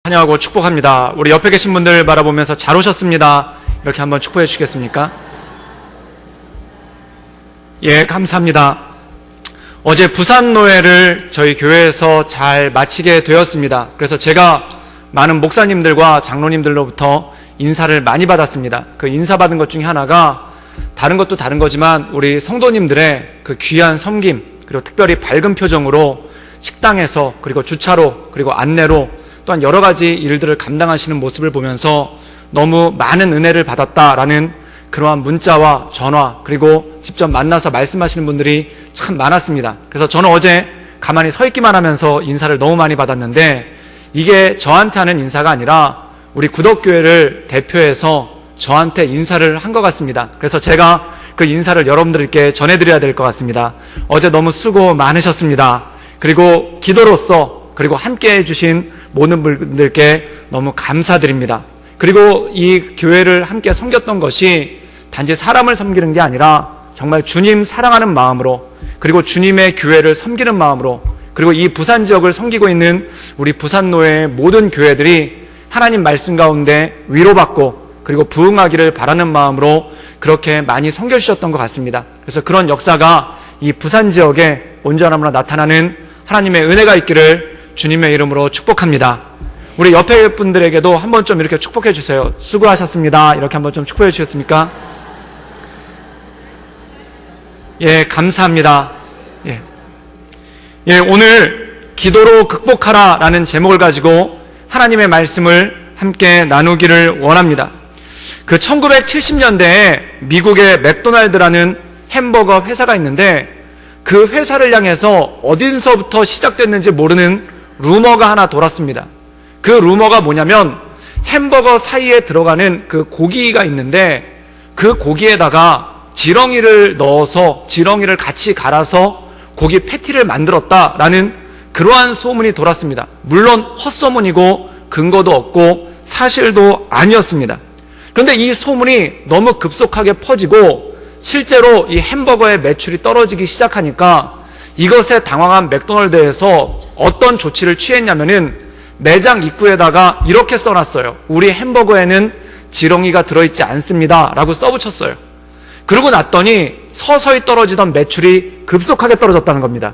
환영하고 축복합니다. 우리 옆에 계신 분들 바라보면서 잘 오셨습니다. 이렇게 한번 축복해 주시겠습니까? 예, 감사합니다. 어제 부산노회를 저희 교회에서 잘 마치게 되었습니다. 그래서 제가 많은 목사님들과 장로님들로부터 인사를 많이 받았습니다. 그 인사받은 것 중에 하나가 다른 것도 다른 거지만 우리 성도님들의 그 귀한 섬김, 그리고 특별히 밝은 표정으로 식당에서, 그리고 주차로, 그리고 안내로 또한 여러 가지 일들을 감당하시는 모습을 보면서 너무 많은 은혜를 받았다라는 그러한 문자와 전화, 그리고 직접 만나서 말씀하시는 분들이 참 많았습니다. 그래서 저는 어제 가만히 서 있기만 하면서 인사를 너무 많이 받았는데, 이게 저한테 하는 인사가 아니라 우리 구덕교회를 대표해서 저한테 인사를 한 것 같습니다. 그래서 제가 그 인사를 여러분들께 전해드려야 될 것 같습니다. 어제 너무 수고 많으셨습니다. 그리고 기도로서, 그리고 함께 해주신 모든 분들께 너무 감사드립니다. 그리고 이 교회를 함께 섬겼던 것이 단지 사람을 섬기는 게 아니라 정말 주님 사랑하는 마음으로, 그리고 주님의 교회를 섬기는 마음으로, 그리고 이 부산 지역을 섬기고 있는 우리 부산노회의 모든 교회들이 하나님 말씀 가운데 위로받고 그리고 부응하기를 바라는 마음으로 그렇게 많이 섬겨주셨던 것 같습니다. 그래서 그런 역사가 이 부산 지역에 온전함으로 나타나는 하나님의 은혜가 있기를 주님의 이름으로 축복합니다. 우리 옆에 분들에게도 한번 좀 이렇게 축복해 주세요. 수고하셨습니다. 이렇게 한번 좀 축복해 주셨습니까? 예, 감사합니다. 예, 오늘 기도로 극복하라 라는 제목을 가지고 하나님의 말씀을 함께 나누기를 원합니다. 그 1970년대에 미국의 맥도날드라는 햄버거 회사가 있는데, 그 회사를 향해서 어디서부터 시작됐는지 모르는 루머가 하나 돌았습니다. 그 루머가 뭐냐면, 햄버거 사이에 들어가는 그 고기가 있는데 그 고기에다가 지렁이를 넣어서 지렁이를 같이 갈아서 고기 패티를 만들었다라는 그러한 소문이 돌았습니다. 물론 헛소문이고 근거도 없고 사실도 아니었습니다. 그런데 이 소문이 너무 급속하게 퍼지고 실제로 이 햄버거의 매출이 떨어지기 시작하니까 이것에 당황한 맥도날드에서 어떤 조치를 취했냐면은 매장 입구에다가 이렇게 써놨어요. 우리 햄버거에는 지렁이가 들어있지 않습니다 라고 써붙였어요. 그러고 났더니 서서히 떨어지던 매출이 급속하게 떨어졌다는 겁니다.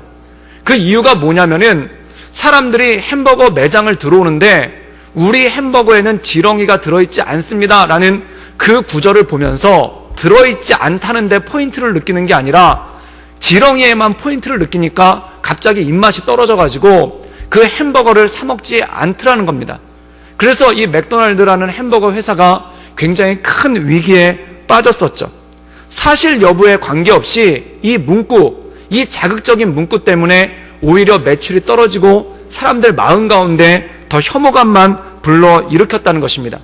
그 이유가 뭐냐면은 사람들이 햄버거 매장을 들어오는데 우리 햄버거에는 지렁이가 들어있지 않습니다 라는 그 구절을 보면서 들어있지 않다는 데 포인트를 느끼는 게 아니라 지렁이에만 포인트를 느끼니까 갑자기 입맛이 떨어져가지고 그 햄버거를 사 먹지 않더라는 겁니다. 그래서 이 맥도날드라는 햄버거 회사가 굉장히 큰 위기에 빠졌었죠. 사실 여부에 관계없이 이 문구, 이 자극적인 문구 때문에 오히려 매출이 떨어지고 사람들 마음 가운데 더 혐오감만 불러일으켰다는 것입니다.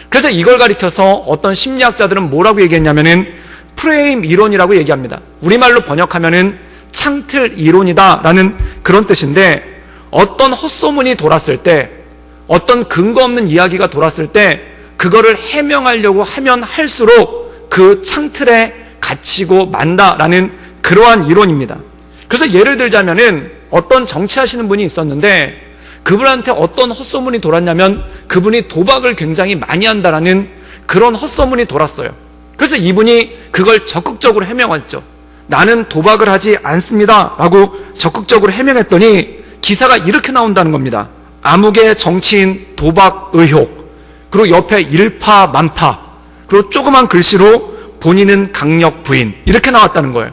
그래서 이걸 가리켜서 어떤 심리학자들은 뭐라고 얘기했냐면은 프레임 이론이라고 얘기합니다. 우리말로 번역하면은 창틀 이론이다라는 그런 뜻인데, 어떤 헛소문이 돌았을 때, 어떤 근거 없는 이야기가 돌았을 때 그거를 해명하려고 하면 할수록 그 창틀에 갇히고 만다라는 그러한 이론입니다. 그래서 예를 들자면은 어떤 정치하시는 분이 있었는데 그분한테 어떤 헛소문이 돌았냐면 그분이 도박을 굉장히 많이 한다라는 그런 헛소문이 돌았어요. 그래서 이분이 그걸 적극적으로 해명했죠. 나는 도박을 하지 않습니다 라고 적극적으로 해명했더니 기사가 이렇게 나온다는 겁니다. 암흑의 정치인 도박 의혹, 그리고 옆에 일파만파, 그리고 조그만 글씨로 본인은 강력 부인, 이렇게 나왔다는 거예요.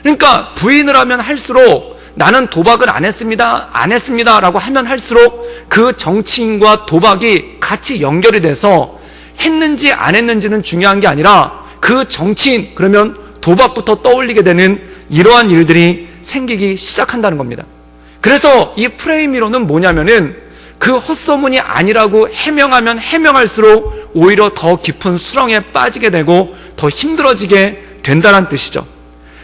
그러니까 부인을 하면 할수록 나는 도박을 안 했습니다 라고 하면 할수록 그 정치인과 도박이 같이 연결이 돼서 했는지 안 했는지는 중요한 게 아니라 그 정치인, 그러면 도박부터 떠올리게 되는 이러한 일들이 생기기 시작한다는 겁니다. 그래서 이 프레임 이론은 뭐냐면은 그 헛소문이 아니라고 해명하면 해명할수록 오히려 더 깊은 수렁에 빠지게 되고 더 힘들어지게 된다는 뜻이죠.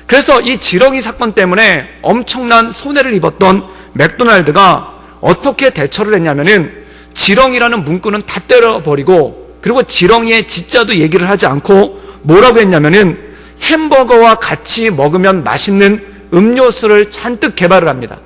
그래서 이 지렁이 사건 때문에 엄청난 손해를 입었던 맥도날드가 어떻게 대처를 했냐면은 지렁이라는 문구는 다 때려버리고, 그리고 지렁이의 지자도 얘기를 하지 않고 뭐라고 했냐면은 햄버거와 같이 먹으면 맛있는 음료수를 잔뜩 개발을 합니다.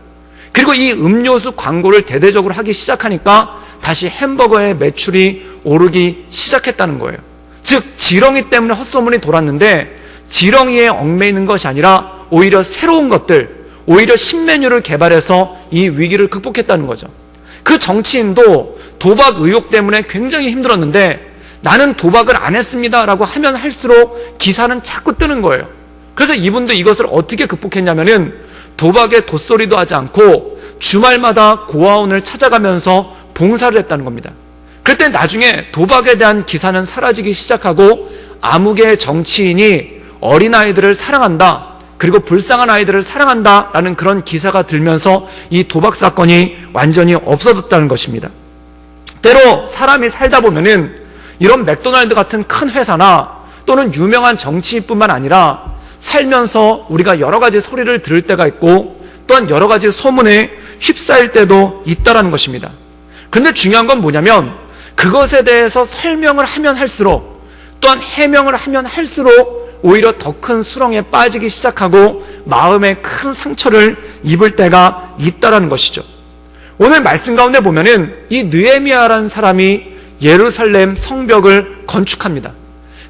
그리고 이 음료수 광고를 대대적으로 하기 시작하니까 다시 햄버거의 매출이 오르기 시작했다는 거예요. 즉 지렁이 때문에 헛소문이 돌았는데 지렁이에 얽매이는 것이 아니라 오히려 새로운 것들, 오히려 신메뉴를 개발해서 이 위기를 극복했다는 거죠. 그 정치인도 도박 의혹 때문에 굉장히 힘들었는데 나는 도박을 안 했습니다 라고 하면 할수록 기사는 자꾸 뜨는 거예요. 그래서 이분도 이것을 어떻게 극복했냐면은 도박에 돛소리도 하지 않고 주말마다 고아원을 찾아가면서 봉사를 했다는 겁니다. 그때 나중에 도박에 대한 기사는 사라지기 시작하고 암흑의 정치인이 어린아이들을 사랑한다, 그리고 불쌍한 아이들을 사랑한다 라는 그런 기사가 들면서 이 도박 사건이 완전히 없어졌다는 것입니다. 때로 사람이 살다 보면은 이런 맥도날드 같은 큰 회사나 또는 유명한 정치인뿐만 아니라 살면서 우리가 여러 가지 소리를 들을 때가 있고 또한 여러 가지 소문에 휩싸일 때도 있다라는 것입니다. 그런데 중요한 건 뭐냐면 그것에 대해서 설명을 하면 할수록 또한 해명을 하면 할수록 오히려 더 큰 수렁에 빠지기 시작하고 마음에 큰 상처를 입을 때가 있다라는 것이죠. 오늘 말씀 가운데 보면은 이 느헤미야라는 사람이 예루살렘 성벽을 건축합니다.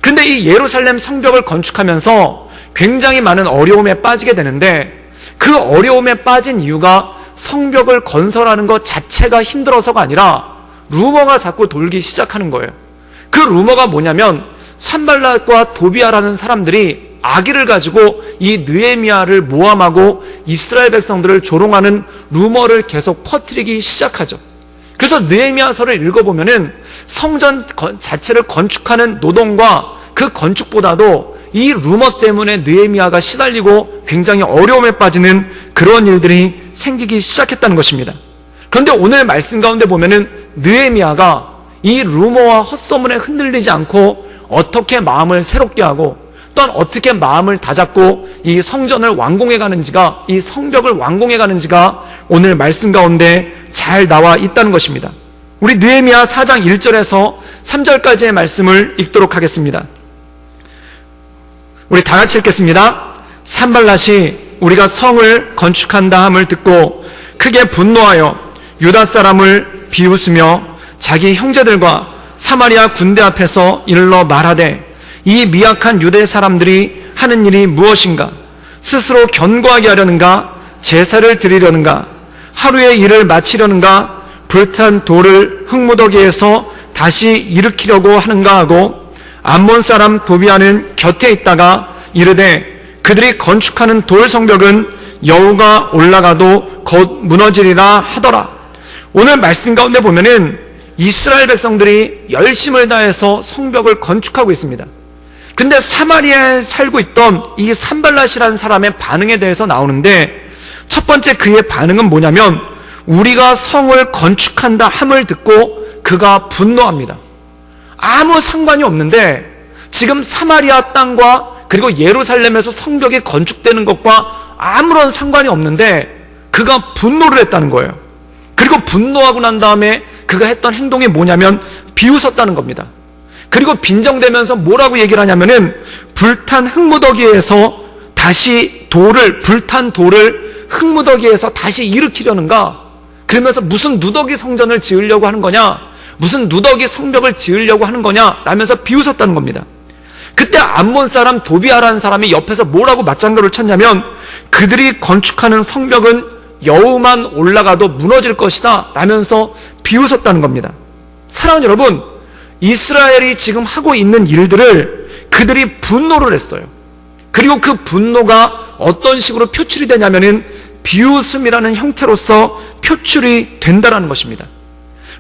그런데 이 예루살렘 성벽을 건축하면서 굉장히 많은 어려움에 빠지게 되는데 그 어려움에 빠진 이유가 성벽을 건설하는 것 자체가 힘들어서가 아니라 루머가 자꾸 돌기 시작하는 거예요. 그 루머가 뭐냐면 산발랏과 도비아라는 사람들이 아기를 가지고 이 느헤미야를 모함하고 이스라엘 백성들을 조롱하는 루머를 계속 퍼뜨리기 시작하죠. 그래서 느헤미야서를 읽어보면은 성전 자체를 건축하는 노동과 그 건축보다도 이 루머 때문에 느헤미야가 시달리고 굉장히 어려움에 빠지는 그런 일들이 생기기 시작했다는 것입니다. 그런데 오늘 말씀 가운데 보면은 느헤미야가 이 루머와 헛소문에 흔들리지 않고 어떻게 마음을 새롭게 하고 또한 어떻게 마음을 다잡고 이 성전을 완공해 가는지가, 이 성벽을 완공해 가는지가 오늘 말씀 가운데 잘 나와 있다는 것입니다. 우리 느헤미야 4장 1절에서 3절까지의 말씀을 읽도록 하겠습니다. 우리 다 같이 읽겠습니다. 산발랏이 우리가 성을 건축한다 함을 듣고 크게 분노하여 유다 사람을 비웃으며 자기 형제들과 사마리아 군대 앞에서 일러 말하되 이 미약한 유대 사람들이 하는 일이 무엇인가? 스스로 견고하게 하려는가? 제사를 드리려는가? 하루의 일을 마치려는가? 불탄 돌을 흙무더기에서 다시 일으키려고 하는가 하고 암몬 사람 도비아는 곁에 있다가 이르되 그들이 건축하는 돌 성벽은 여우가 올라가도 곧 무너지리라 하더라. 오늘 말씀 가운데 보면은 이스라엘 백성들이 열심을 다해서 성벽을 건축하고 있습니다. 근데 사마리아에 살고 있던 이 산발랏이라는 사람의 반응에 대해서 나오는데 첫 번째 그의 반응은 뭐냐면 우리가 성을 건축한다 함을 듣고 그가 분노합니다. 아무 상관이 없는데 지금 사마리아 땅과 그리고 예루살렘에서 성벽이 건축되는 것과 아무런 상관이 없는데 그가 분노를 했다는 거예요. 그리고 분노하고 난 다음에 그가 했던 행동이 뭐냐면 비웃었다는 겁니다. 그리고 빈정대면서 뭐라고 얘기를 하냐면은 불탄 흙무더기에서 다시 불탄 돌을 흙무더기에서 다시 일으키려는가? 그러면서 무슨 누더기 성전을 지으려고 하는 거냐? 무슨 누더기 성벽을 지으려고 하는 거냐? 라면서 비웃었다는 겁니다. 그때 암몬 사람 도비아라는 사람이 옆에서 뭐라고 맞장구를 쳤냐면 그들이 건축하는 성벽은 여우만 올라가도 무너질 것이다 라면서 비웃었다는 겁니다. 사랑하는 여러분, 이스라엘이 지금 하고 있는 일들을 그들이 분노를 했어요. 그리고 그 분노가 어떤 식으로 표출이 되냐면은 비웃음이라는 형태로서 표출이 된다는 것입니다.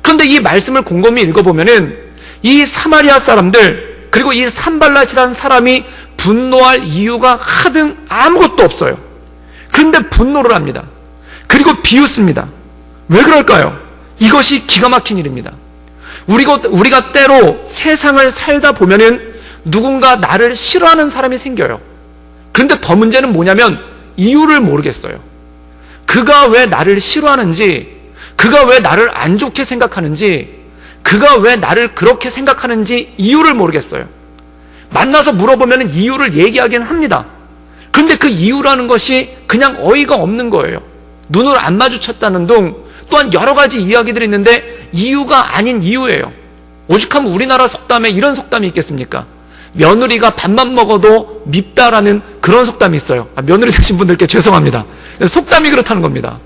그런데 이 말씀을 곰곰이 읽어보면은 이 사마리아 사람들 그리고 이 산발랏이라는 사람이 분노할 이유가 하등 아무것도 없어요. 그런데 분노를 합니다. 그리고 비웃습니다. 왜 그럴까요? 이것이 기가 막힌 일입니다. 우리가 때로 세상을 살다 보면은 누군가 나를 싫어하는 사람이 생겨요. 그런데 더 문제는 뭐냐면 이유를 모르겠어요. 그가 왜 나를 싫어하는지, 그가 왜 나를 안 좋게 생각하는지, 그가 왜 나를 그렇게 생각하는지 이유를 모르겠어요. 만나서 물어보면 이유를 얘기하긴 합니다. 그런데 그 이유라는 것이 그냥 어이가 없는 거예요. 눈을 안 마주쳤다는 둥, 또한 여러 가지 이야기들이 있는데 이유가 아닌 이유예요. 오죽하면 우리나라 속담에 이런 속담이 있겠습니까? 며느리가 밥만 먹어도 밉다라는 그런 속담이 있어요. 며느리 되신 분들께 죄송합니다. 속담이 그렇다는 겁니다.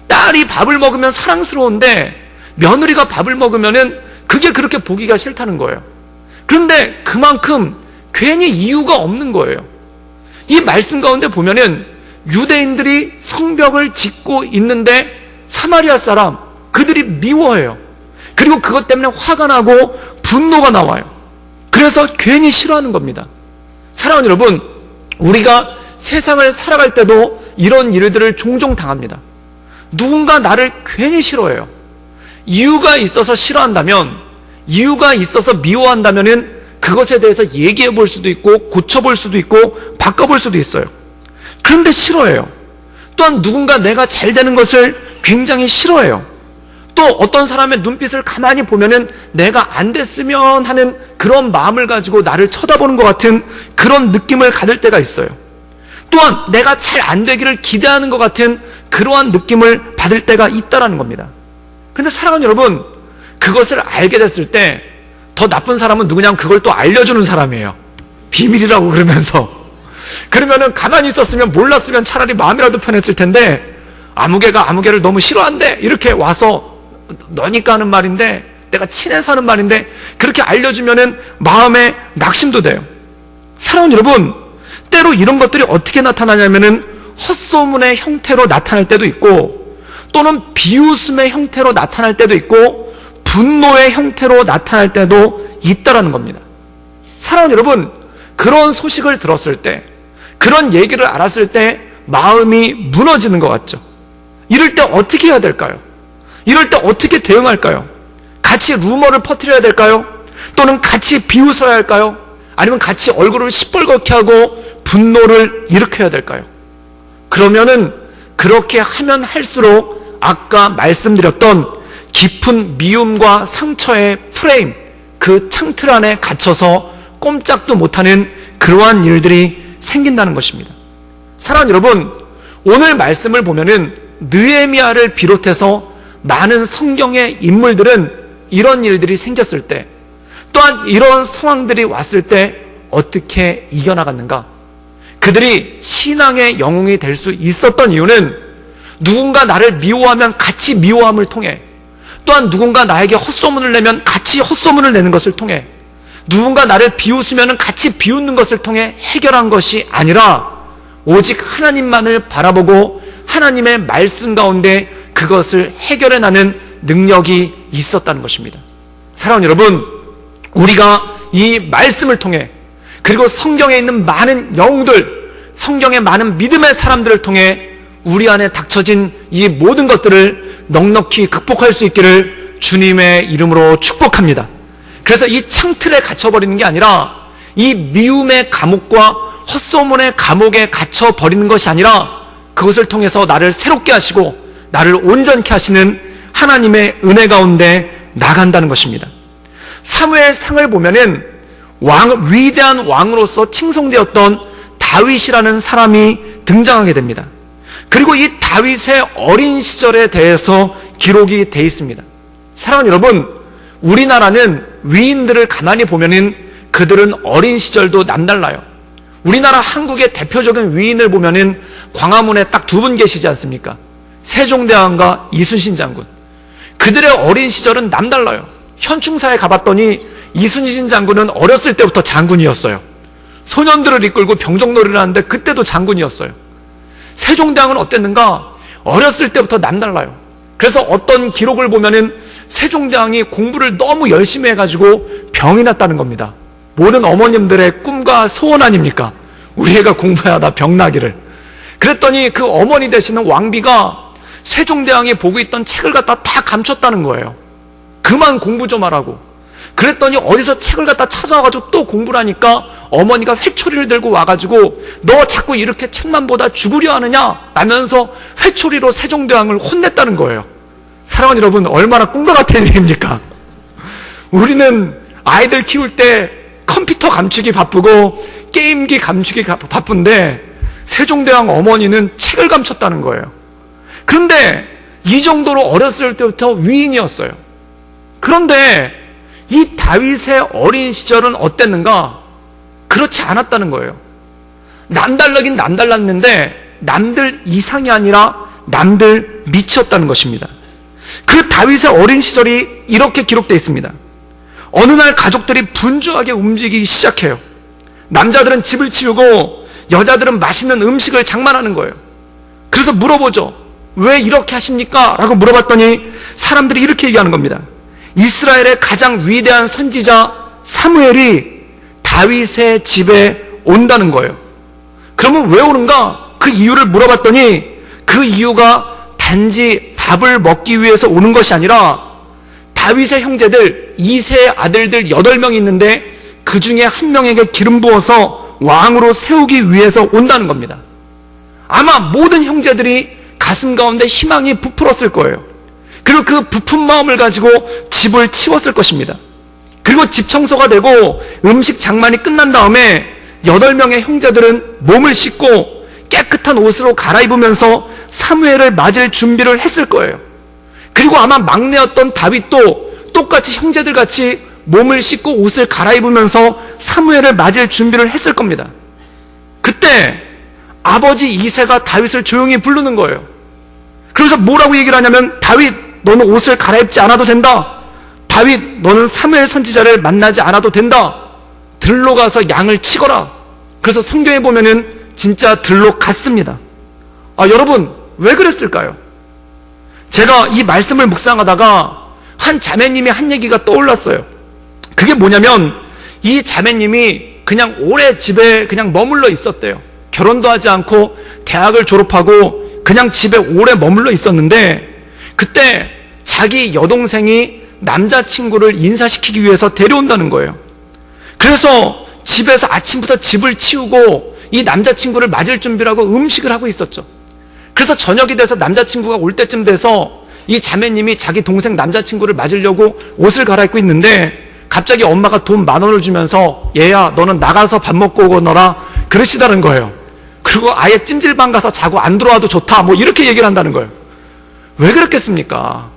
딸이 밥을 먹으면 사랑스러운데 며느리가 밥을 먹으면은 그게 그렇게 보기가 싫다는 거예요. 그런데 그만큼 괜히 이유가 없는 거예요. 이 말씀 가운데 보면은 유대인들이 성벽을 짓고 있는데 사마리아 사람, 그들이 미워해요. 그리고 그것 때문에 화가 나고 분노가 나와요. 그래서 괜히 싫어하는 겁니다. 사랑하는 여러분, 우리가 세상을 살아갈 때도 이런 일들을 종종 당합니다. 누군가 나를 괜히 싫어해요. 이유가 있어서 싫어한다면, 이유가 있어서 미워한다면은 그것에 대해서 얘기해 볼 수도 있고 고쳐볼 수도 있고 바꿔볼 수도 있어요. 그런데 싫어해요. 또한 누군가 내가 잘 되는 것을 굉장히 싫어해요. 또 어떤 사람의 눈빛을 가만히 보면은 내가 안 됐으면 하는 그런 마음을 가지고 나를 쳐다보는 것 같은 그런 느낌을 가질 때가 있어요. 또한 내가 잘 안 되기를 기대하는 것 같은 그러한 느낌을 받을 때가 있다라는 겁니다. 그런데 사랑하는 여러분, 그것을 알게 됐을 때 더 나쁜 사람은 누구냐면 그걸 또 알려주는 사람이에요. 비밀이라고 그러면서. 그러면은 가만히 있었으면 몰랐으면 차라리 마음이라도 편했을 텐데 아무개가 아무개를 너무 싫어한대 이렇게 와서 너니까 하는 말인데 내가 친해서 하는 말인데 그렇게 알려주면은 마음에 낙심도 돼요. 사랑하는 여러분, 때로 이런 것들이 어떻게 나타나냐면은 헛소문의 형태로 나타날 때도 있고 또는 비웃음의 형태로 나타날 때도 있고 분노의 형태로 나타날 때도 있다라는 겁니다. 사랑하는 여러분, 그런 소식을 들었을 때, 그런 얘기를 알았을 때 마음이 무너지는 것 같죠. 이럴 때 어떻게 해야 될까요? 이럴 때 어떻게 대응할까요? 같이 루머를 퍼뜨려야 될까요? 또는 같이 비웃어야 할까요? 아니면 같이 얼굴을 시뻘겋게 하고 분노를 일으켜야 될까요? 그러면은 그렇게 하면 할수록 아까 말씀드렸던 깊은 미움과 상처의 프레임, 그 창틀 안에 갇혀서 꼼짝도 못하는 그러한 일들이 생긴다는 것입니다. 사랑하는 여러분, 오늘 말씀을 보면은 느헤미야를 비롯해서 많은 성경의 인물들은 이런 일들이 생겼을 때, 또한 이런 상황들이 왔을 때 어떻게 이겨나갔는가? 그들이 신앙의 영웅이 될 수 있었던 이유는 누군가 나를 미워하면 같이 미워함을 통해, 또한 누군가 나에게 헛소문을 내면 같이 헛소문을 내는 것을 통해, 누군가 나를 비웃으면 같이 비웃는 것을 통해 해결한 것이 아니라 오직 하나님만을 바라보고 하나님의 말씀 가운데 그것을 해결해 나는 능력이 있었다는 것입니다. 사랑하는 여러분, 우리가 이 말씀을 통해 그리고 성경에 있는 많은 영웅들, 성경의 많은 믿음의 사람들을 통해 우리 안에 닥쳐진 이 모든 것들을 넉넉히 극복할 수 있기를 주님의 이름으로 축복합니다. 그래서 이 창틀에 갇혀버리는 게 아니라 이 미움의 감옥과 헛소문의 감옥에 갇혀버리는 것이 아니라 그것을 통해서 나를 새롭게 하시고 나를 온전케 하시는 하나님의 은혜 가운데 나간다는 것입니다. 사무엘상을 보면은 위대한 왕으로서 칭송되었던 다윗이라는 사람이 등장하게 됩니다. 그리고 이 다윗의 어린 시절에 대해서 기록이 되어 있습니다. 사랑하는 여러분, 우리나라는 위인들을 가만히 보면은 그들은 어린 시절도 남달라요. 우리나라 한국의 대표적인 위인을 보면은 광화문에 딱 두 분 계시지 않습니까? 세종대왕과 이순신 장군. 그들의 어린 시절은 남달라요. 현충사에 가봤더니 이순신 장군은 어렸을 때부터 장군이었어요. 소년들을 이끌고 병정놀이를 하는데 그때도 장군이었어요. 세종대왕은 어땠는가? 어렸을 때부터 남달라요. 그래서 어떤 기록을 보면은 세종대왕이 공부를 너무 열심히 해가지고 병이 났다는 겁니다. 모든 어머님들의 꿈과 소원 아닙니까? 우리 애가 공부하다 병 나기를. 그랬더니 그 어머니 되시는 왕비가 세종대왕이 보고 있던 책을 갖다 다 감췄다는 거예요. 그만 공부 좀 하라고. 그랬더니 어디서 책을 갖다 찾아와가지고 또 공부를 하니까 어머니가 회초리를 들고 와가지고 너 자꾸 이렇게 책만 보다 죽으려 하느냐? 라면서 회초리로 세종대왕을 혼냈다는 거예요. 사랑하는 여러분, 얼마나 꿈과 같은 일입니까? 우리는 아이들 키울 때 컴퓨터 감추기 바쁘고 게임기 감추기 바쁜데 세종대왕 어머니는 책을 감췄다는 거예요. 그런데 이 정도로 어렸을 때부터 위인이었어요. 그런데 이 다윗의 어린 시절은 어땠는가? 그렇지 않았다는 거예요. 남달라긴 남달랐는데 남들 이상이 아니라 남들 미쳤다는 것입니다. 그 다윗의 어린 시절이 이렇게 기록되어 있습니다. 어느 날 가족들이 분주하게 움직이기 시작해요. 남자들은 집을 치우고 여자들은 맛있는 음식을 장만하는 거예요. 그래서 물어보죠. 왜 이렇게 하십니까? 라고 물어봤더니 사람들이 이렇게 얘기하는 겁니다. 이스라엘의 가장 위대한 선지자 사무엘이 다윗의 집에 온다는 거예요. 그러면 왜 오는가? 그 이유를 물어봤더니 그 이유가 단지 밥을 먹기 위해서 오는 것이 아니라 다윗의 형제들 이세의 아들들 8명이 있는데 그 중에 한 명에게 기름 부어서 왕으로 세우기 위해서 온다는 겁니다. 아마 모든 형제들이 가슴 가운데 희망이 부풀었을 거예요. 그리고 그 부푼 마음을 가지고 집을 치웠을 것입니다. 그리고 집 청소가 되고 음식 장만이 끝난 다음에 8명의 형제들은 몸을 씻고 깨끗한 옷으로 갈아입으면서 사무엘을 맞을 준비를 했을 거예요. 그리고 아마 막내였던 다윗도 똑같이 형제들 같이 몸을 씻고 옷을 갈아입으면서 사무엘을 맞을 준비를 했을 겁니다. 그때 아버지 이새가 다윗을 조용히 부르는 거예요. 그래서 뭐라고 얘기를 하냐면, 다윗, 너는 옷을 갈아입지 않아도 된다. 다윗, 너는 사무엘 선지자를 만나지 않아도 된다. 들로 가서 양을 치거라. 그래서 성경에 보면은 진짜 들로 갔습니다. 여러분, 왜 그랬을까요? 제가 이 말씀을 묵상하다가 한 자매님이 한 얘기가 떠올랐어요. 그게 뭐냐면, 이 자매님이 그냥 오래 집에 그냥 머물러 있었대요. 결혼도 하지 않고 대학을 졸업하고 그냥 집에 오래 머물러 있었는데, 그때 자기 여동생이 남자친구를 인사시키기 위해서 데려온다는 거예요. 그래서 집에서 아침부터 집을 치우고 이 남자친구를 맞을 준비를 하고 음식을 하고 있었죠. 그래서 저녁이 돼서 남자친구가 올 때쯤 돼서 이 자매님이 자기 동생 남자친구를 맞으려고 옷을 갈아입고 있는데, 갑자기 엄마가 돈 10,000원을 주면서 얘야, 너는 나가서 밥 먹고 오거너라 그러시다는 거예요. 그리고 아예 찜질방 가서 자고 안 들어와도 좋다 뭐 이렇게 얘기를 한다는 거예요. 왜 그랬겠습니까?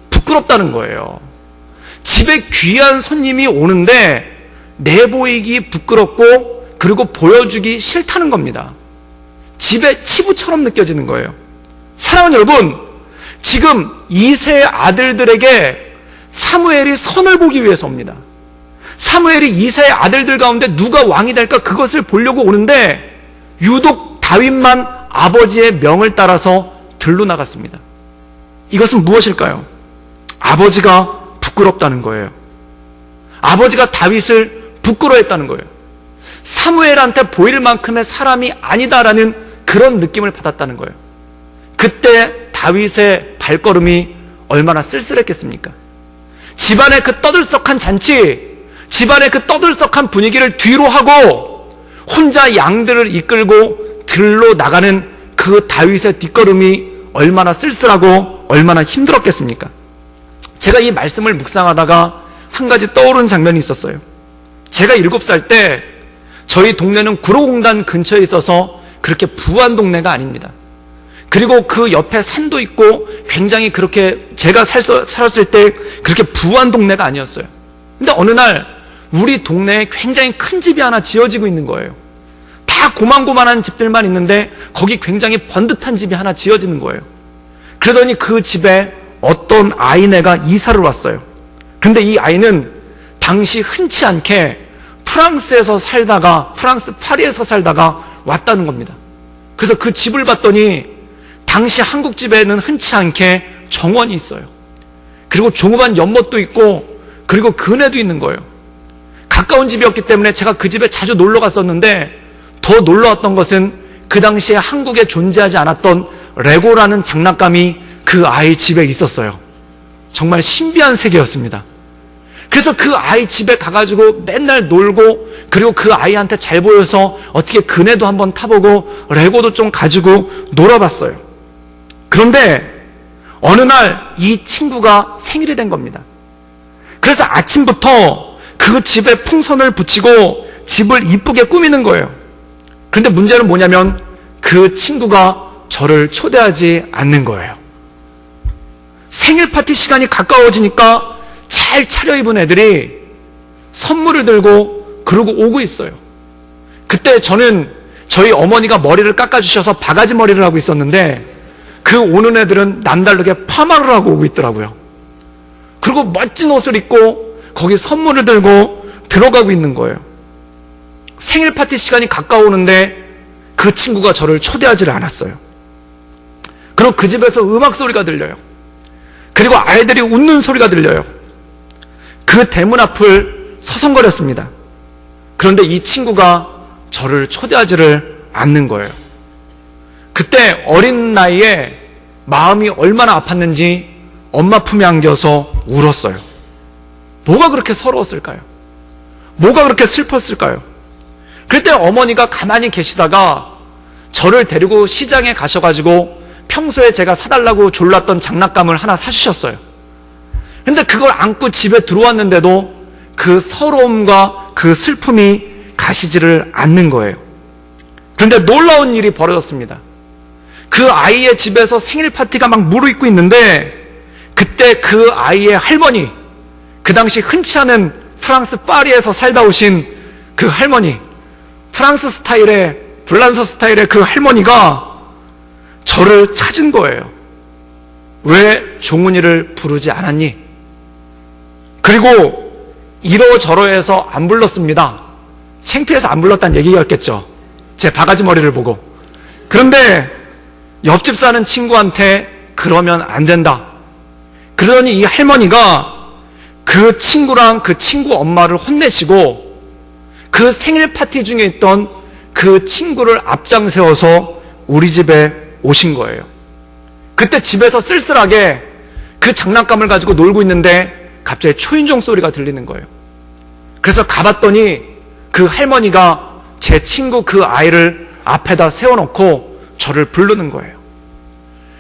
부끄럽다는 거예요. 집에 귀한 손님이 오는데 내보이기 부끄럽고 그리고 보여주기 싫다는 겁니다. 집에 치부처럼 느껴지는 거예요. 사랑하는 여러분, 지금 이새의 아들들에게 사무엘이 선을 보기 위해서 옵니다. 사무엘이 이새의 아들들 가운데 누가 왕이 될까 그것을 보려고 오는데, 유독 다윗만 아버지의 명을 따라서 들로 나갔습니다. 이것은 무엇일까요? 아버지가 부끄럽다는 거예요. 아버지가 다윗을 부끄러워했다는 거예요. 사무엘한테 보일 만큼의 사람이 아니다라는 그런 느낌을 받았다는 거예요. 그때 다윗의 발걸음이 얼마나 쓸쓸했겠습니까? 집안의 그 떠들썩한 잔치, 집안의 그 떠들썩한 분위기를 뒤로 하고 혼자 양들을 이끌고 들로 나가는 그 다윗의 뒷걸음이 얼마나 쓸쓸하고 얼마나 힘들었겠습니까? 제가 이 말씀을 묵상하다가 한 가지 떠오른 장면이 있었어요. 제가 7살 때 저희 동네는 구로공단 근처에 있어서 그렇게 부한 동네가 아닙니다. 그리고 그 옆에 산도 있고 굉장히 그렇게 제가 살았을 때 그렇게 부한 동네가 아니었어요. 근데 어느 날 우리 동네에 굉장히 큰 집이 하나 지어지고 있는 거예요. 다 고만고만한 집들만 있는데 거기 굉장히 번듯한 집이 하나 지어지는 거예요. 그러더니 그 집에 어떤 아이네가 이사를 왔어요. 근데 이 아이는 당시 흔치 않게 프랑스 파리에서 살다가 왔다는 겁니다. 그래서 그 집을 봤더니 당시 한국 집에는 흔치 않게 정원이 있어요. 그리고 조그만 연못도 있고 그리고 그네도 있는 거예요. 가까운 집이었기 때문에 제가 그 집에 자주 놀러 갔었는데, 더 놀라웠던 것은 그 당시에 한국에 존재하지 않았던 레고라는 장난감이 그 아이 집에 있었어요. 정말 신비한 세계였습니다. 그래서 그 아이 집에 가가지고 맨날 놀고, 그리고 그 아이한테 잘 보여서 어떻게 그네도 한번 타보고 레고도 좀 가지고 놀아봤어요. 그런데 어느 날 이 친구가 생일이 된 겁니다. 그래서 아침부터 그 집에 풍선을 붙이고 집을 이쁘게 꾸미는 거예요. 그런데 문제는 뭐냐면 그 친구가 저를 초대하지 않는 거예요. 생일 파티 시간이 가까워지니까 잘 차려입은 애들이 선물을 들고 그러고 오고 있어요. 그때 저는 저희 어머니가 머리를 깎아주셔서 바가지 머리를 하고 있었는데 그 오는 애들은 남다르게 파마를 하고 오고 있더라고요. 그리고 멋진 옷을 입고 거기 선물을 들고 들어가고 있는 거예요. 생일 파티 시간이 가까우는데 그 친구가 저를 초대하지를 않았어요. 그리고 그 집에서 음악 소리가 들려요. 그리고 아이들이 웃는 소리가 들려요. 그 대문 앞을 서성거렸습니다. 그런데 이 친구가 저를 초대하지를 않는 거예요. 그때 어린 나이에 마음이 얼마나 아팠는지 엄마 품에 안겨서 울었어요. 뭐가 그렇게 서러웠을까요? 뭐가 그렇게 슬펐을까요? 그때 어머니가 가만히 계시다가 저를 데리고 시장에 가셔가지고 평소에 제가 사달라고 졸랐던 장난감을 하나 사주셨어요. 근데 그걸 안고 집에 들어왔는데도 그 서러움과 그 슬픔이 가시지를 않는 거예요. 그런데 놀라운 일이 벌어졌습니다. 그 아이의 집에서 생일 파티가 막 무르익고 있는데 그때 그 아이의 할머니, 그 당시 흔치 않은 프랑스 파리에서 살다 오신 그 할머니, 프랑스 스타일의, 불란서 스타일의 그 할머니가 저를 찾은 거예요. 왜 종훈이를 부르지 않았니? 그리고 이러저러해서 안 불렀습니다. 창피해서 안 불렀다는 얘기였겠죠. 제 바가지 머리를 보고. 그런데 옆집 사는 친구한테 그러면 안 된다. 그러더니 이 할머니가 그 친구랑 그 친구 엄마를 혼내시고 그 생일 파티 중에 있던 그 친구를 앞장 세워서 우리 집에 오신 거예요. 그때 집에서 쓸쓸하게 그 장난감을 가지고 놀고 있는데 갑자기 초인종 소리가 들리는 거예요. 그래서 가봤더니 그 할머니가 제 친구 그 아이를 앞에다 세워놓고 저를 부르는 거예요.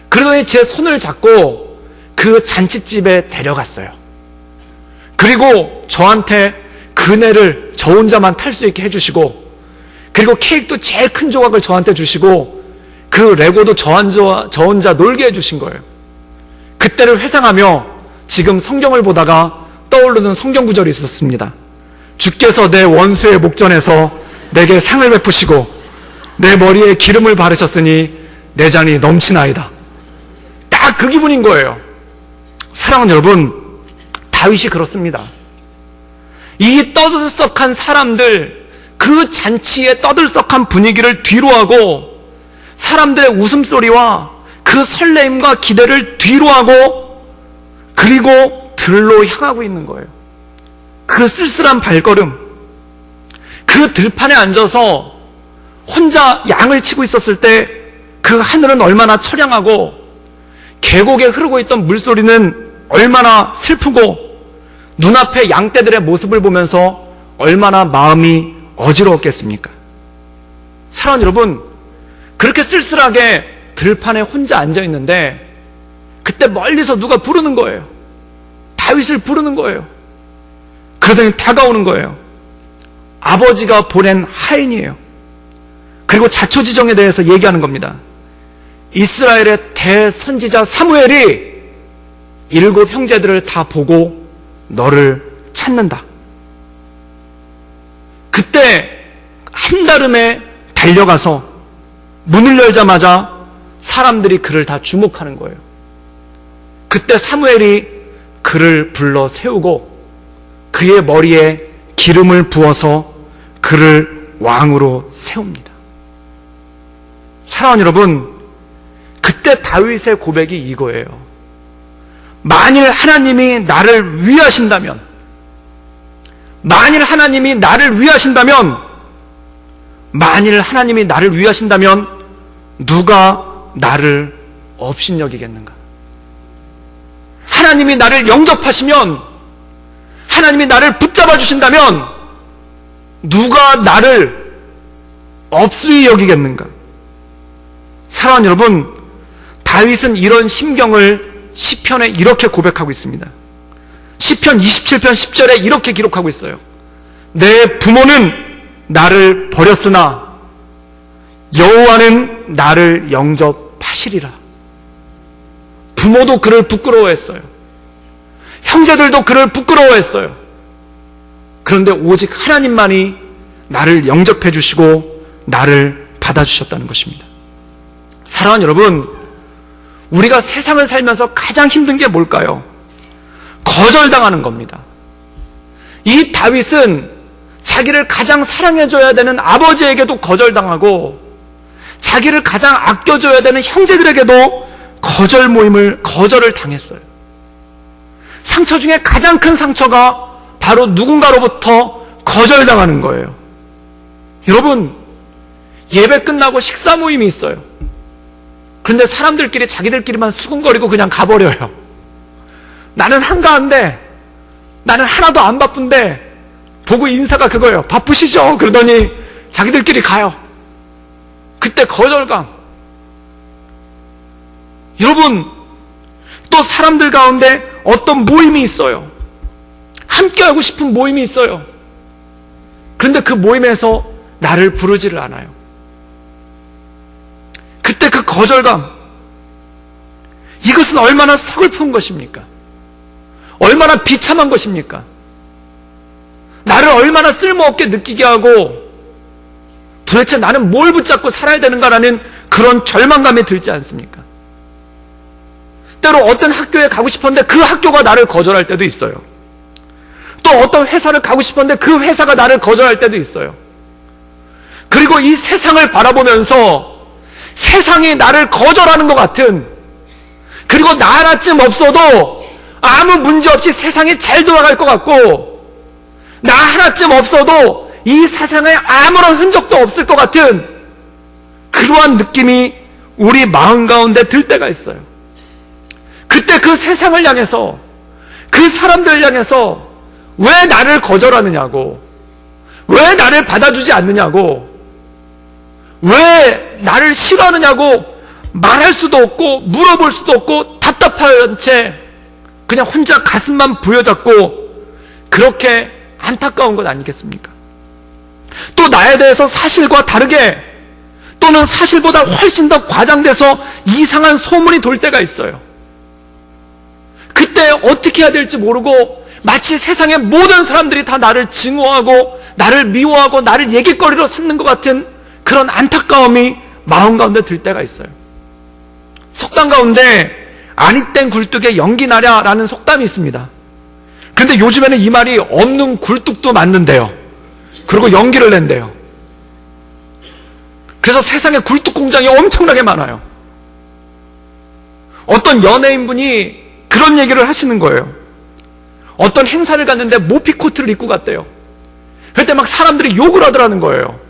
그러더니 제 손을 잡고 그 잔칫집에 데려갔어요. 그리고 저한테 그네를 저 혼자만 탈 수 있게 해주시고, 그리고 케이크도 제일 큰 조각을 저한테 주시고, 그 레고도 저 혼자 놀게 해주신 거예요. 그때를 회상하며 지금 성경을 보다가 떠오르는 성경 구절이 있었습니다. 주께서 내 원수의 목전에서 내게 상을 베푸시고 내 머리에 기름을 바르셨으니 내 잔이 넘치나이다. 딱 그 기분인 거예요. 사랑하는 여러분, 다윗이 그렇습니다. 이 떠들썩한 사람들, 그 잔치의 떠들썩한 분위기를 뒤로하고 사람들의 웃음소리와 그 설레임과 기대를 뒤로하고 그리고 들로 향하고 있는 거예요. 그 쓸쓸한 발걸음, 그 들판에 앉아서 혼자 양을 치고 있었을 때 그 하늘은 얼마나 처량하고 계곡에 흐르고 있던 물소리는 얼마나 슬프고 눈앞에 양떼들의 모습을 보면서 얼마나 마음이 어지러웠겠습니까? 사랑하는 여러분, 그렇게 쓸쓸하게 들판에 혼자 앉아있는데 그때 멀리서 누가 부르는 거예요. 다윗을 부르는 거예요. 그러더니 다가오는 거예요. 아버지가 보낸 하인이에요. 그리고 자초지정에 대해서 얘기하는 겁니다. 이스라엘의 대선지자 사무엘이 7 형제들을 다 보고 너를 찾는다. 그때 한달음에 달려가서 문을 열자마자 사람들이 그를 다 주목하는 거예요. 그때 사무엘이 그를 불러 세우고 그의 머리에 기름을 부어서 그를 왕으로 세웁니다. 사랑하는 여러분, 그때 다윗의 고백이 이거예요. 만일 하나님이 나를 위하신다면, 만일 하나님이 나를 위하신다면 누가 나를 업신여기겠는가? 하나님이 나를 영접하시면, 하나님이 나를 붙잡아 주신다면 누가 나를 업수히 여기겠는가? 사랑하는 여러분, 다윗은 이런 심경을 시편에 이렇게 고백하고 있습니다. 시편 27편 10절에 이렇게 기록하고 있어요. 내 부모는 나를 버렸으나 여호와는 나를 영접하시리라. 부모도 그를 부끄러워했어요. 형제들도 그를 부끄러워했어요. 그런데 오직 하나님만이 나를 영접해 주시고 나를 받아주셨다는 것입니다. 사랑하는 여러분, 우리가 세상을 살면서 가장 힘든 게 뭘까요? 거절당하는 겁니다. 이 다윗은 자기를 가장 사랑해줘야 되는 아버지에게도 거절당하고 자기를 가장 아껴줘야 되는 형제들에게도 거절을 당했어요. 상처 중에 가장 큰 상처가 바로 누군가로부터 거절당하는 거예요. 여러분, 예배 끝나고 식사 모임이 있어요. 그런데 사람들끼리 자기들끼리만 수군거리고 그냥 가버려요. 나는 한가한데, 나는 하나도 안 바쁜데, 보고 인사가 그거예요. 바쁘시죠? 그러더니 자기들끼리 가요. 그때 거절감. 여러분, 또 사람들 가운데 어떤 모임이 있어요. 함께하고 싶은 모임이 있어요. 그런데 그 모임에서 나를 부르지를 않아요. 그때 그 거절감, 이것은 얼마나 서글픈 것입니까? 얼마나 비참한 것입니까? 나를 얼마나 쓸모없게 느끼게 하고 도대체 나는 뭘 붙잡고 살아야 되는가라는 그런 절망감이 들지 않습니까? 때로 어떤 학교에 가고 싶었는데 그 학교가 나를 거절할 때도 있어요. 또 어떤 회사를 가고 싶었는데 그 회사가 나를 거절할 때도 있어요. 그리고 이 세상을 바라보면서 세상이 나를 거절하는 것 같은, 그리고 나 하나쯤 없어도 아무 문제 없이 세상이 잘 돌아갈 것 같고, 나 하나쯤 없어도 이 세상에 아무런 흔적도 없을 것 같은 그러한 느낌이 우리 마음 가운데 들 때가 있어요. 그때 그 세상을 향해서, 그 사람들을 향해서 왜 나를 거절하느냐고, 왜 나를 받아주지 않느냐고, 왜 나를 싫어하느냐고 말할 수도 없고 물어볼 수도 없고 답답한 채 그냥 혼자 가슴만 부여잡고 그렇게 안타까운 것 아니겠습니까? 또 나에 대해서 사실과 다르게, 또는 사실보다 훨씬 더 과장돼서 이상한 소문이 돌 때가 있어요. 그때 어떻게 해야 될지 모르고 마치 세상의 모든 사람들이 다 나를 증오하고 나를 미워하고 나를 얘기거리로 삼는 것 같은 그런 안타까움이 마음 가운데 들 때가 있어요. 속담 가운데 아니땡 굴뚝에 연기 나랴라는 속담이 있습니다. 근데 요즘에는 이 말이 없는 굴뚝도 맞는데요. 그리고 연기를 낸대요. 그래서 세상에 굴뚝 공장이 엄청나게 많아요. 어떤 연예인분이 그런 얘기를 하시는 거예요. 어떤 행사를 갔는데 모피 코트를 입고 갔대요. 그때 막 사람들이 욕을 하더라는 거예요.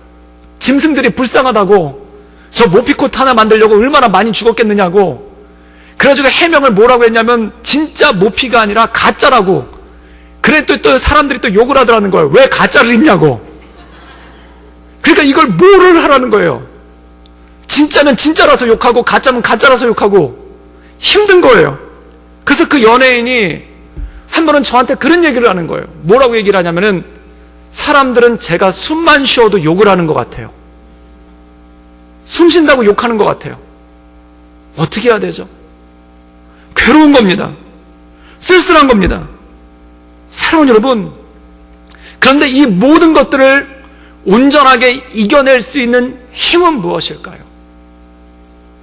짐승들이 불쌍하다고, 저 모피 코트 하나 만들려고 얼마나 많이 죽었겠느냐고. 그래가지고 해명을 뭐라고 했냐면 진짜 모피가 아니라 가짜라고. 그래 또 사람들이 또 욕을 하더라는 거예요. 왜 가짜를 입냐고. 그러니까 이걸 뭐를 하라는 거예요. 진짜는 진짜라서 욕하고 가짜는 가짜라서 욕하고 힘든 거예요. 그래서 그 연예인이 한 번은 저한테 그런 얘기를 하는 거예요. 뭐라고 얘기를 하냐면은, 사람들은 제가 숨만 쉬어도 욕을 하는 것 같아요. 숨 쉰다고 욕하는 것 같아요. 어떻게 해야 되죠? 괴로운 겁니다. 쓸쓸한 겁니다. 사랑하는 여러분, 그런데 이 모든 것들을 온전하게 이겨낼 수 있는 힘은 무엇일까요?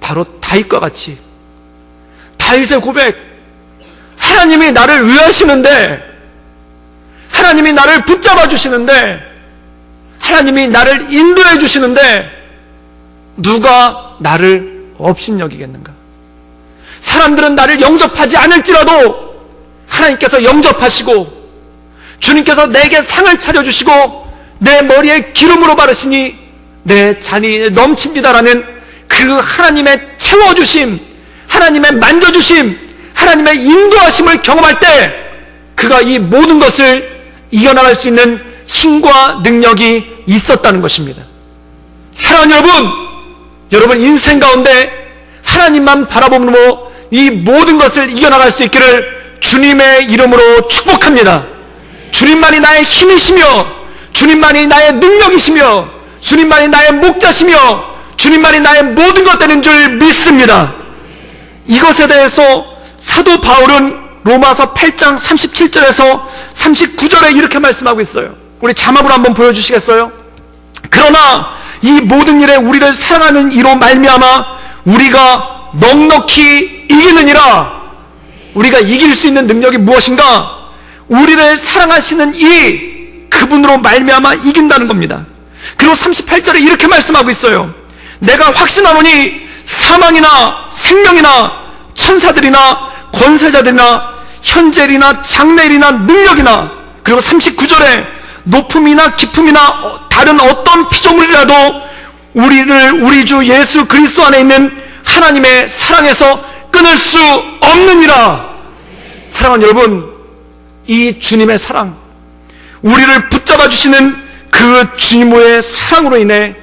바로 다윗과 같이 다윗의 고백, 하나님이 나를 위하시는데, 하나님이 나를 붙잡아 주시는데, 하나님이 나를 인도해 주시는데 누가 나를 업신여기겠는가? 사람들은 나를 영접하지 않을지라도 하나님께서 영접하시고 주님께서 내게 상을 차려주시고 내 머리에 기름으로 바르시니 내 잔이 넘칩니다라는 그 하나님의 채워주심, 하나님의 만져주심, 하나님의 인도하심을 경험할 때 그가 이 모든 것을 이겨나갈 수 있는 힘과 능력이 있었다는 것입니다. 사랑하는 여러분 인생 가운데 하나님만 바라보므로 이 모든 것을 이겨나갈 수 있기를 주님의 이름으로 축복합니다. 주님만이 나의 힘이시며, 주님만이 나의 능력이시며, 주님만이 나의 목자시며, 주님만이 나의 모든 것 되는 줄 믿습니다. 이것에 대해서 사도 바울은 로마서 8장 37절에서 39절에 이렇게 말씀하고 있어요. 우리 자막으로 한번 보여주시겠어요? 그러나 이 모든 일에 우리를 사랑하는 이로 말미암아 우리가 넉넉히 이기느니라. 우리가 이길 수 있는 능력이 무엇인가? 우리를 사랑하시는 이 그분으로 말미암아 이긴다는 겁니다. 그리고 38절에 이렇게 말씀하고 있어요. 내가 확신하노니 사망이나 생명이나 천사들이나 권세자들이나 현재일이나 장래일이나 능력이나, 그리고 39절에 높음이나 깊음이나 다른 어떤 피조물이라도 우리를 우리 주 예수 그리스도 안에 있는 하나님의 사랑에서 끊을 수 없느니라. 사랑하는 여러분, 이 주님의 사랑, 우리를 붙잡아 주시는 그 주님의 사랑으로 인해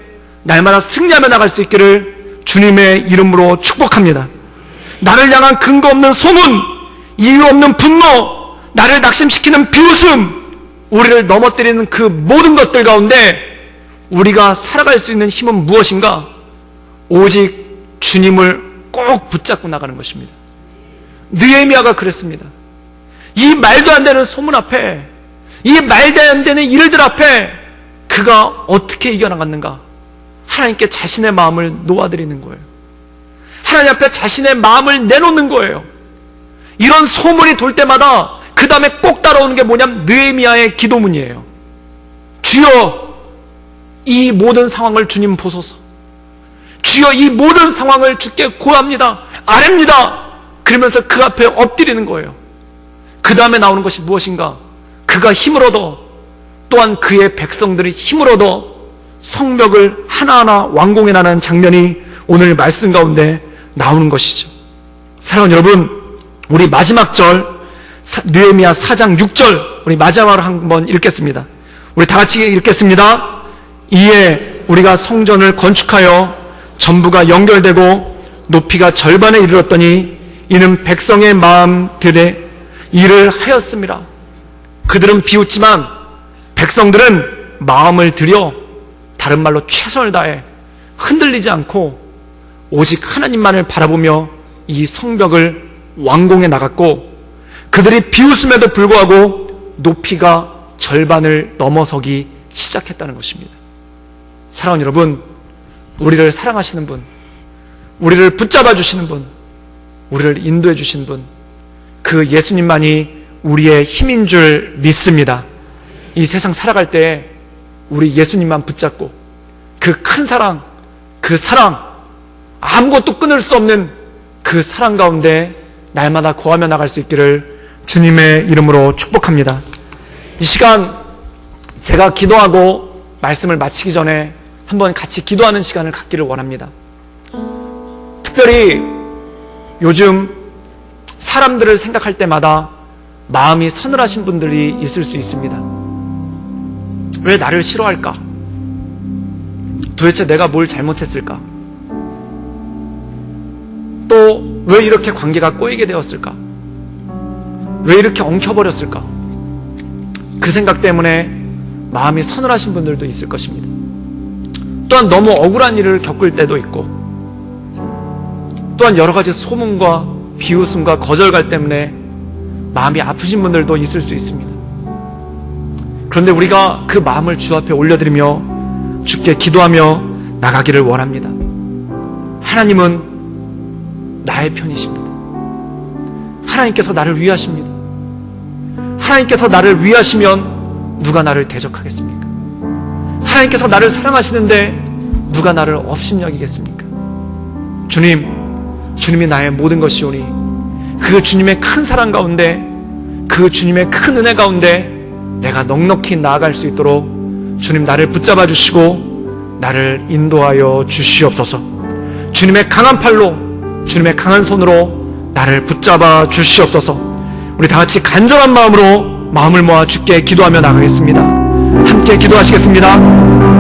날마다 승리하며 나갈 수 있기를 주님의 이름으로 축복합니다. 나를 향한 근거 없는 소문, 이유 없는 분노, 나를 낙심시키는 비웃음, 우리를 넘어뜨리는 그 모든 것들 가운데 우리가 살아갈 수 있는 힘은 무엇인가? 오직 주님을 꼭 붙잡고 나가는 것입니다. 느헤미야가 그랬습니다. 이 말도 안 되는 소문 앞에, 이 말도 안 되는 일들 앞에 그가 어떻게 이겨나갔는가? 하나님께 자신의 마음을 놓아드리는 거예요. 하나님 앞에 자신의 마음을 내놓는 거예요. 이런 소문이 돌 때마다 그 다음에 꼭 따라오는 게 뭐냐면 느헤미야의 기도문이에요. 주여, 이 모든 상황을 주님 보소서. 주여, 이 모든 상황을 주께 고합니다. 아뢰입니다. 그러면서 그 앞에 엎드리는 거예요. 그 다음에 나오는 것이 무엇인가? 그가 힘을 얻어, 또한 그의 백성들이 힘을 얻어 성벽을 하나하나 완공해 나가는 장면이 오늘 말씀 가운데 나오는 것이죠. 사랑하는 여러분, 우리 마지막 절 느헤미야 4장 6절 우리 마지막으로 한번 읽겠습니다. 우리 다 같이 읽겠습니다. 이에 우리가 성전을 건축하여 전부가 연결되고 높이가 절반에 이르렀더니 이는 백성의 마음들의 일을 하였습니다. 그들은 비웃지만 백성들은 마음을 들여, 다른 말로 최선을 다해 흔들리지 않고 오직 하나님만을 바라보며 이 성벽을 완공해 나갔고, 그들이 비웃음에도 불구하고 높이가 절반을 넘어서기 시작했다는 것입니다. 사랑하는 여러분, 우리를 사랑하시는 분, 우리를 붙잡아 주시는 분, 우리를 인도해 주신 분, 그 예수님만이 우리의 힘인 줄 믿습니다. 이 세상 살아갈 때 우리 예수님만 붙잡고 그 큰 사랑, 그 사랑, 아무것도 끊을 수 없는 그 사랑 가운데 날마다 거하며 나갈 수 있기를 주님의 이름으로 축복합니다. 이 시간 제가 기도하고 말씀을 마치기 전에 한번 같이 기도하는 시간을 갖기를 원합니다. 특별히 요즘 사람들을 생각할 때마다 마음이 서늘하신 분들이 있을 수 있습니다. 왜 나를 싫어할까? 도대체 내가 뭘 잘못했을까? 또 왜 이렇게 관계가 꼬이게 되었을까? 왜 이렇게 엉켜버렸을까? 그 생각 때문에 마음이 서늘하신 분들도 있을 것입니다. 또한 너무 억울한 일을 겪을 때도 있고, 또한 여러 가지 소문과 비웃음과 거절감 때문에 마음이 아프신 분들도 있을 수 있습니다. 그런데 우리가 그 마음을 주 앞에 올려드리며 주께 기도하며 나가기를 원합니다. 하나님은 나의 편이십니다. 하나님께서 나를 위하십니다. 하나님께서 나를 위하시면 누가 나를 대적하겠습니까? 하나님께서 나를 사랑하시는데 누가 나를 업신여기겠습니까? 주님이 나의 모든 것이오니 그 주님의 큰 사랑 가운데, 그 주님의 큰 은혜 가운데 내가 넉넉히 나아갈 수 있도록 주님 나를 붙잡아 주시고 나를 인도하여 주시옵소서. 주님의 강한 팔로, 주님의 강한 손으로 나를 붙잡아 주시옵소서. 우리 다 같이 간절한 마음으로 마음을 모아 주께 기도하며 나가겠습니다. 함께 기도하시겠습니다.